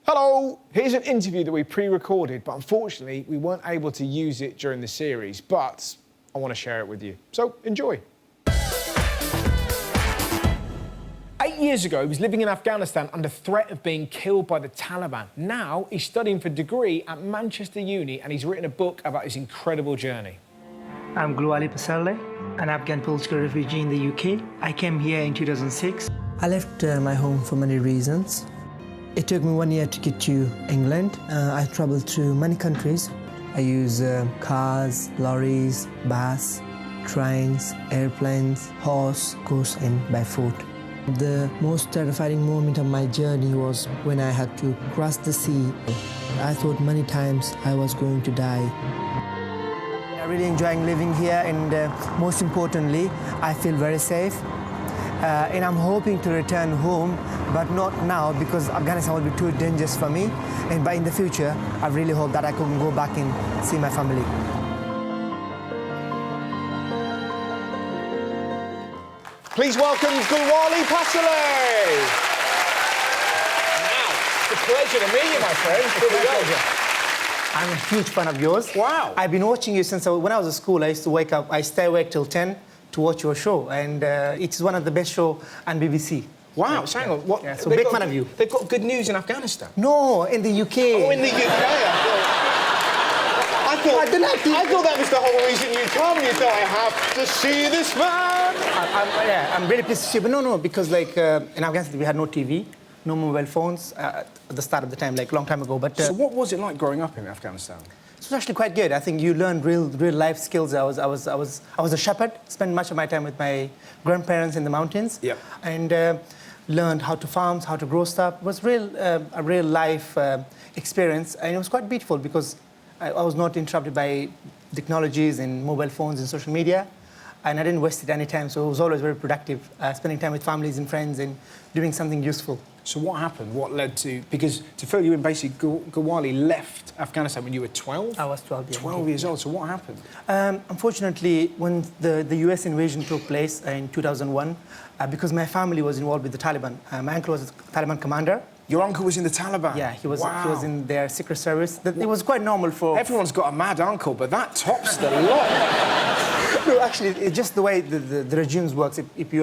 Hello! Here's an interview that we pre-recorded, but unfortunately we weren't able to use it during the series, but I want to share it with you. So, enjoy. 8 years ago, he was living in Afghanistan under threat of being killed by the Taliban. Now, he's studying for a degree at Manchester Uni and he's written a book about his incredible journey. I'm Gulwali Passarlay, an Afghan political refugee in the UK. I came here in 2006. I left my home for many reasons. It took me 1 year to get to England. I traveled through many countries. I use cars, lorries, bus, trains, airplanes, horse, of course, and by foot. The most terrifying moment of my journey was when I had to cross the sea. I thought many times I was going to die. I'm really enjoying living here, and most importantly, I feel very safe. And I'm hoping to return home, but not now because Afghanistan will be too dangerous for me. But in the future, I really hope that I can go back and see my family. Please welcome Gulwali Passarlay. Now, it's a pleasure to meet you, my friend. Here we go. I'm a huge fan of yours. Wow. I've been watching you since when I was at school. I used to wake up, I stay awake till 10 to watch your show, and it's one of the best shows on BBC. Wow, so hang on. What, yeah, so big fan of you. They've got good news in Afghanistan. No, in the UK. Oh, in the UK. I thought that was the whole reason you come. You thought, I have to see this man. I'm really pleased to see you. But no, because like in Afghanistan we had no TV, no mobile phones at the start of the time, like a long time ago. But so what was it like growing up in Afghanistan? It was actually quite good. I think you learned real life skills. I was a shepherd. Spent much of my time with my grandparents in the mountains. Yep. And learned how to farm, how to grow stuff. It was a real life experience, and it was quite beautiful because I was not interrupted by technologies and mobile phones and social media, and I didn't waste it any time. So it was always very productive, spending time with families and friends and doing something useful. So what happened? What led to... Because to fill you in, basically, Gulwali left Afghanistan when you were 12? I was 12 years old. 12 years old. So what happened? Unfortunately, when the US invasion took place in 2001, because my family was involved with the Taliban, my uncle was a Taliban commander. Your uncle was in the Taliban? Yeah, he was, wow. He was in their secret service. It was quite normal for... Everyone's got a mad uncle, but that tops the lot. No, actually, it's just the way the regimes works. If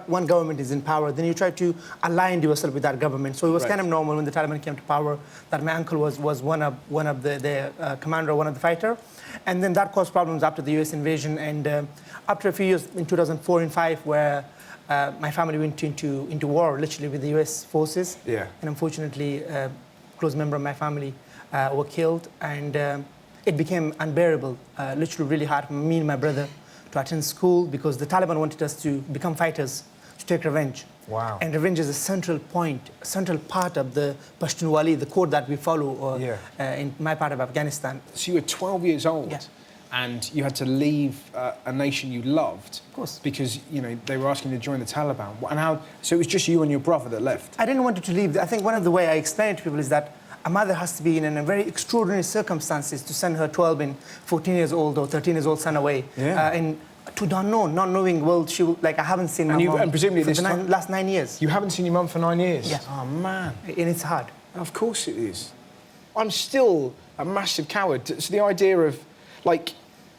one government is in power, then you try to align yourself with that government. So it was kind of normal when the Taliban came to power that my uncle was one of the commander, one of the fighter, and then that caused problems after the U.S. invasion. And after a few years, in 2004 and 5, where my family went into war, literally with the U.S. forces. Yeah. And unfortunately, a close member of my family were killed, and it became unbearable, literally really hard for me and my brother to attend school because the Taliban wanted us to become fighters, to take revenge. Wow. And revenge is a central part of the Pashtunwali, the code that we follow in my part of Afghanistan. So you were 12 years old? Yeah. And you had to leave a nation you loved, of course, because they were asking you to join the Taliban. And how? So it was just you and your brother that left. I didn't want to leave. I think one of the way I explain it to people is that a mother has to be in a very extraordinary circumstances to send her 12 and 14 years old or 13 years old son away. Yeah. And to not knowing, well, I haven't seen my mom and presumably for the last 9 years. You haven't seen your mum for 9 years? Yeah. Oh, man. And it's hard. Of course it is. I'm still a massive coward. So the idea of, like,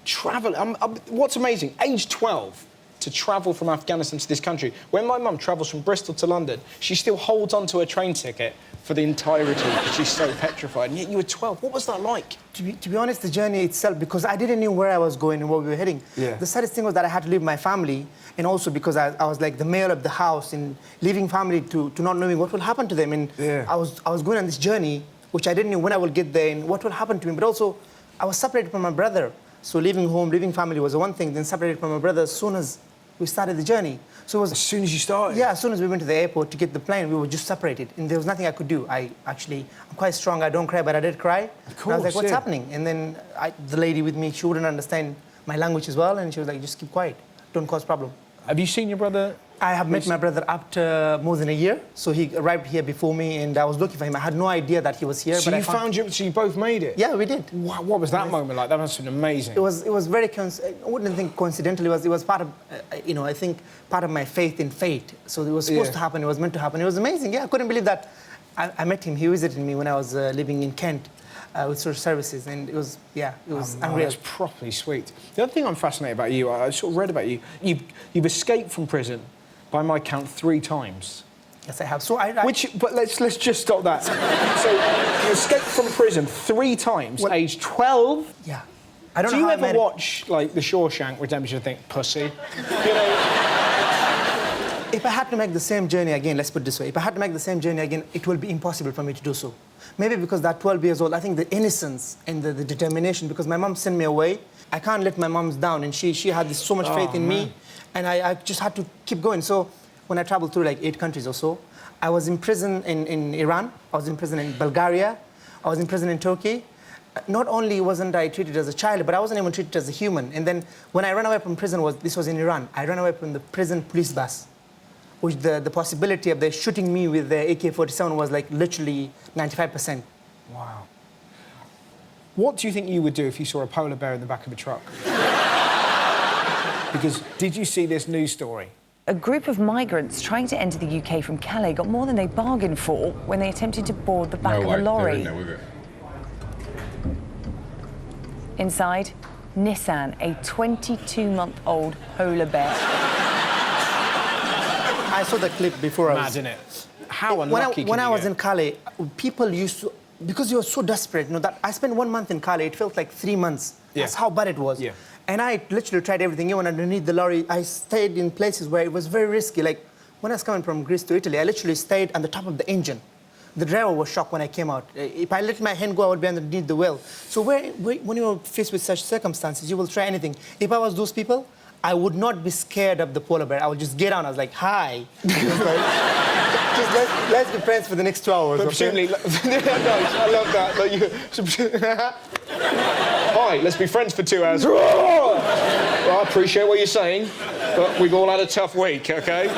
travel... what's amazing, age 12, to travel from Afghanistan to this country. When my mum travels from Bristol to London, she still holds onto a train ticket for the entirety because she's so petrified. And yet you were 12. What was that like? To be honest, the journey itself, because I didn't know where I was going and where we were heading. Yeah. The saddest thing was that I had to leave my family, and also because I was like the male of the house, and leaving family to not knowing what will happen to them. And yeah. I was going on this journey, which I didn't know when I will get there and what will happen to me. But also, I was separated from my brother. So leaving home, leaving family was one thing, then separated from my brother as soon as we started the journey. So it was... As soon as you started? Yeah, as soon as we went to the airport to get the plane, we were just separated. And there was nothing I could do. I'm quite strong. I don't cry, but I did cry. Of course, and I was like, what's happening? And then the lady with me, she wouldn't understand my language as well. And she was like, just keep quiet. Don't cause problem. Have you seen your brother? I have met my brother after more than a year. So he arrived here before me, and I was looking for him. I had no idea that he was here. So so you both made it? Yeah, we did. Wow, what was that moment like? That must have been amazing. It was very, I wouldn't think coincidental. It was part of, I think, part of my faith in fate. So it was supposed to happen. It was meant to happen. It was amazing. Yeah, I couldn't believe that I met him. He visited me when I was living in Kent with social services, and it was unreal. That's properly sweet. The other thing I'm fascinated about you, I sort of read about you. You've escaped from prison, by my count, 3 times. Yes, I have. So But let's just stop that. So you escaped from prison 3 times, age 12. Yeah. I don't Do know you how ever watch like The Shawshank Redemption and think, pussy? You know. If I had to make the same journey again, let's put it this way, if I had to make the same journey again, it will be impossible for me to do so. Maybe because that 12 years old, I think the innocence and the determination, because my mom sent me away, I can't let my mom down, and she had so much faith in me, and I just had to keep going. So when I traveled through like 8 countries or so, I was in prison in Iran, I was in prison in Bulgaria, I was in prison in Turkey. Not only wasn't I treated as a child, but I wasn't even treated as a human. And then when I ran away from prison, this was in Iran, I ran away from the prison police bus, which the possibility of they shooting me with the AK-47 was like literally 95%. Wow. What do you think you would do if you saw a polar bear in the back of a truck? Because did you see this news story? A group of migrants trying to enter the UK from Calais got more than they bargained for when they attempted to board the back of a lorry. Inside, Nissan, a 22-month-old polar bear. I saw the clip before. Mad, isn't it? How unlucky when I was in Calais, people used to, because you were so desperate, you know, that I spent 1 month in Calais, it felt like 3 months. Yeah. That's how bad it was. Yeah. And I literally tried everything. Even underneath the lorry, I stayed in places where it was very risky. Like when I was coming from Greece to Italy, I literally stayed on the top of the engine. The driver was shocked when I came out. If I let my hand go, I would be underneath the wheel. So when you're faced with such circumstances, you will try anything. If I was those people, I would not be scared of the polar bear. I would just get on. I was like, hi. Let's be friends for the next 2 hours. Okay? Nice, I love that. Like hi, let's be friends for 2 hours. Well, I appreciate what you're saying, but we've all had a tough week, okay?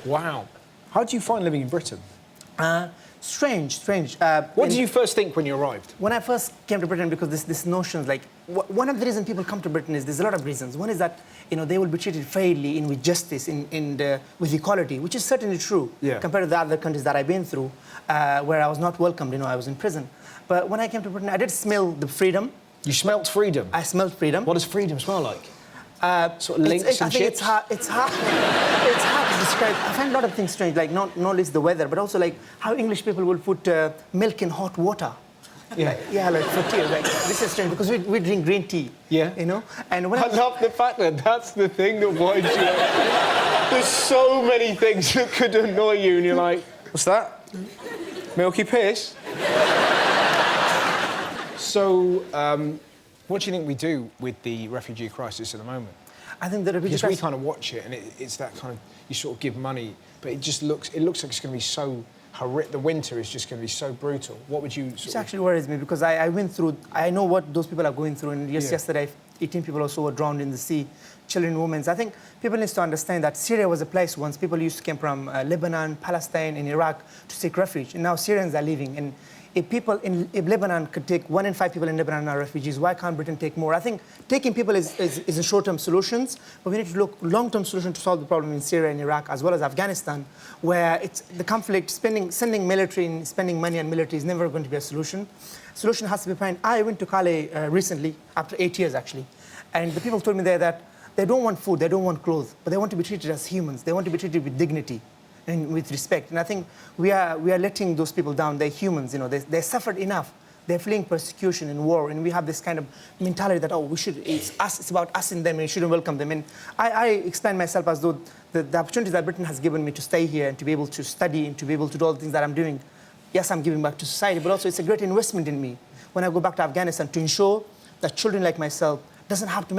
Wow. How do you find living in Britain? Strange. What did you first think when you arrived? When I first came to Britain, because this notion, like, one of the reasons people come to Britain is there's a lot of reasons. One is that, you know, they will be treated fairly with justice, with equality, which is certainly true compared to the other countries that I've been through, where I was not welcomed, you know, I was in prison. But when I came to Britain, I did smell the freedom. You smelt freedom? I smelled freedom. What does freedom smell like? Sort of links and chips? I think it's hard to describe. I find a lot of things strange, like not least the weather, but also like how English people will put milk in hot water. Yeah. Like for tea. Like, this is strange because we drink green tea. Yeah. You know? And I love the fact that that's the thing that winds you up. There's so many things that could annoy you, and you're like, what's that? Milky piss? So, what do you think we do with the refugee crisis at the moment? I think the refugee crisis... crisis... we kind of watch it, and it's that kind of... You sort of give money, but it looks like it's going to be so... The winter is just going to be so brutal. What would you... It actually worries me, because I went through... I know what those people are going through, and yesterday, 18 people or so were drowned in the sea, children, women. I think people need to understand that Syria was a place once people used to come from Lebanon, Palestine, and Iraq to seek refuge, and now Syrians are leaving. And if Lebanon could take 1 in 5 people in Lebanon are refugees, why can't Britain take more? I think taking people is a short-term solutions, but we need to look long-term solution to solve the problem in Syria and Iraq, as well as Afghanistan, where it's the conflict, sending military and spending money on military is never going to be a solution. Solution has to be found. I went to Calais recently, after 8 years actually, and the people told me there that they don't want food, they don't want clothes, but they want to be treated as humans. They want to be treated with dignity and with respect. And I think we are letting those people down. They're humans, you know. They suffered enough. They're fleeing persecution and war, and we have this kind of mentality that, oh, it's us, it's about us and them, and we shouldn't welcome them. And I explain myself as though the opportunities that Britain has given me to stay here and to be able to study and to be able to do all the things that I'm doing, yes, I'm giving back to society, but also it's a great investment in me when I go back to Afghanistan to ensure that children like myself doesn't have to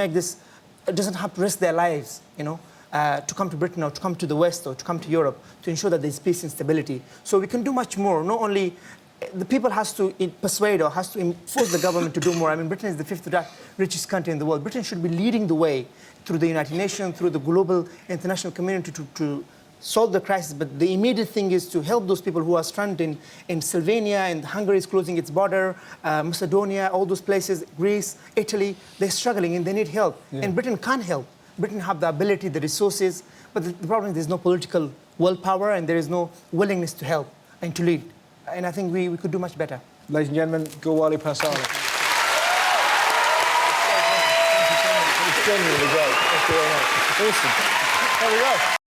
risk their lives, you know, to come to Britain or to come to the West or to come to Europe to ensure that there's peace and stability. So we can do much more. Not only the people has to persuade or has to force the government to do more. I mean, Britain is the 5th richest country in the world. Britain should be leading the way through the United Nations, through the global international community to solve the crisis. But the immediate thing is to help those people who are stranded in Slovenia, and Hungary is closing its border, Macedonia, all those places, Greece, Italy, they're struggling and they need help. Yeah. And Britain can't help. Britain have the ability, the resources, but the problem is there's no political willpower and there is no willingness to help. and to lead. And I think we could do much better. Ladies and gentlemen, Gulwali Passarlay. It's genuinely great. Thank you very much. Awesome. There we go.